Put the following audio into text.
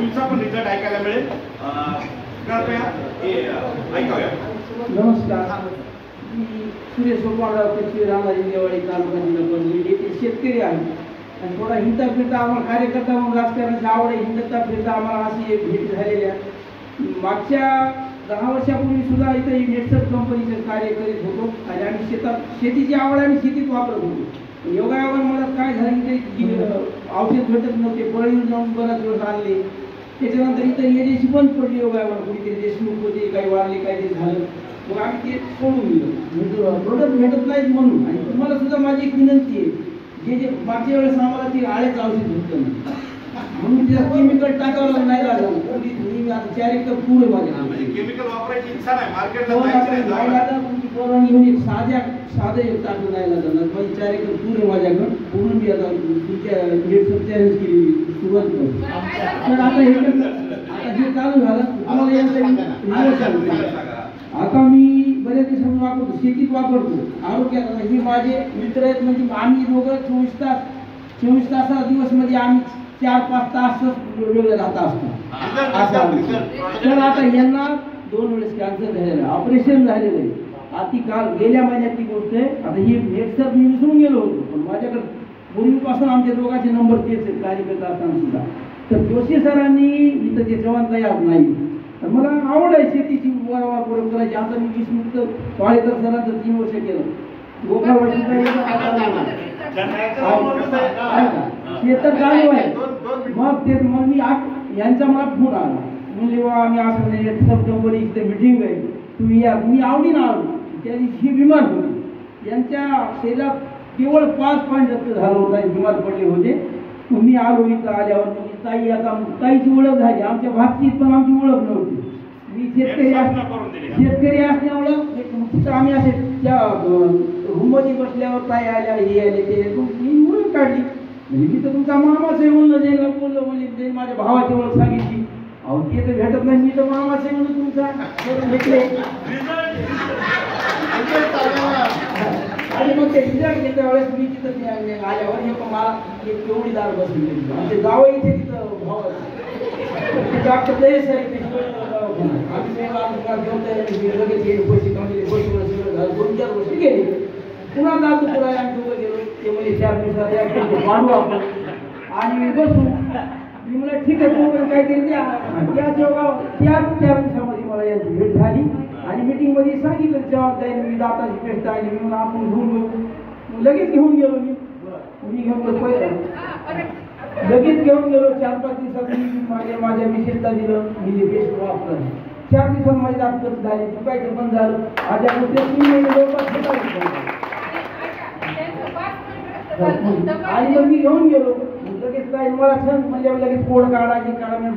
तुमचा पण रिझल्ट ऐकायला मिळेल. कृपया ऐकाव्या. नमस्कार, मी सुरेश गोपाळराव कचवी राहणार इंदेवाडी तालुका जिल्हा परभणी येथे शेतकरी आहे आणि थोडा हिंडता फिरता आम्हाला कार्यकर्ता म्हणून राजकारणाची आवड आहे. हिंडता फिरता आम्हाला अशी एक भेट झालेली आहे. मागच्या 10 वर्षापूर्वी सुद्धा इथं नेटसर्फ कंपनीचं कार्य करीत होतो आणि आम्ही शेतीची आवड आणि शेतीत वापरत होतो. योगायोगाने मला काय झालं की औषध भेटत नव्हते, पळून जाऊन बराच दिवस आणले. त्याच्यानंतर इथं एजन्सी बंद पडली योगायोगाने, कुणीतरी देशमुख होते, काही वारले, काही ते झालं. मग आम्ही ते सोडून दिलं, प्रोडक्ट भेटत नाहीत म्हणून. आणि तुम्हाला सुद्धा माझी एक विनंती आहे, जे मागच्या वेळेस आम्हाला ते आळ्याचं औषध भेटतं नाही म्हणून त्याला केमिकल टाकावं नाही लागलं. मी आता 4 एकर पूर आहे माझ्या, केमिकल वापरायची इच्छा नाही, मार्केटला तुमची परवानगी घेऊन एक साधं एक टाकलं नाही लागलं. माझी 4 एकर पूर आहे माझ्याकडं, पूर्ण मी आता तुमच्या चॅलेंज केली सुरुवात करू. तर आता हे चालू झालं. आता मी बऱ्याच दिवसांनी वापरतो, शेतीत वापरतो, आरोग्यात. हे माझे मित्र आहेत, म्हणजे आम्ही दोघं 24 तासा दिवसमध्ये आम्ही 4-5 तास वेगवेगळे राहत असतो. तर आता यांना 2 वेळेस कॅन्सर झालेलं आहे, ऑपरेशन झालेलं आहे. आता काल गेल्या महिन्यातली गोष्ट आहे. आता ही नेटसर्फ मी विसरून गेलो होतो, पण माझ्याकडे पूर्वीपासून आमच्या दोघांचे नंबर तेच आहेत कार्यकर्ता असताना सुद्धा. तर जोशी सरांनी इथं ते जवान तयार नाही. तर मला आवड आहे शेतीची वापर करायची. आता मी विस्मुक्त वाळेकर सरांचं 3 वर्ष केलं. ते तर चालू आहे. मग मी यांचा मला फोन आला, म्हणजे आम्ही असं नाही सब कंपनी इथे मिटिंग आहे, तुम्ही या. मी आवडीनं आलो. त्या दिवशी ही बिमार होती, यांच्या शरीरात केवळ 5 पॉईंट रक्त झालं होतं, बिमार पडले होते. मी आलो. इथं आल्यावर म्हणजे ताई, आता ताईची ओळख झाली. आमच्या भागची पण आमची ओळख नव्हती. मी शेतकरी असल्यामुळं तिथं आम्ही असे त्या रूममध्ये बसल्यावर ताई आल्या, हे आले, ते मी ओळख काढली. म्हणजे मी तर तुमचा मामाच आहे म्हणलं, जाईल बोललो, म्हणजे माझ्या भावाची ओळख सांगितली. अहो ते तर भेटत नाही, मी तर मामाच आहे म्हणून तुमचा भेटले. आणि मग ते रिझल्ट घेतल्या वेळेस मी तिथं आल्यावर हे पण मला एक केवढीदार बसली. आमचे गाव इथे तिथं भाव डॉक्टर लगेच लगेच गेले, पैसे कमवले, पैसे 2-4 वर्ष गेले. पुन्हा जातो पुढे आम्ही दोघं गेलो. ते म्हणजे 4 दिवसात वाढू आपण आणि बसू. मी मला ठीक आहे, तू काय केलं त्याच 4 दिवसामध्ये मला यांची भेट झाली. आणि मीटिंगमध्ये सांगितलं जबाबदारी, मी दाताची पेस्ट आली म्हणून आपण घेऊन घेऊ. लगेच घेऊन गेलो. मी घेऊन लगेच घेऊन गेलो. 4-5 दिवसात माझ्या मिसेसला दिलं. मी ते पेस्ट वापरलं. 4 दिवसात माझी दात झाली, चुकायचं बंद झालं. माझ्या आणि मग मी घेऊन गेलो. लगेच काय मला छान म्हणजे लगेच पोळ काढा, हे काढा.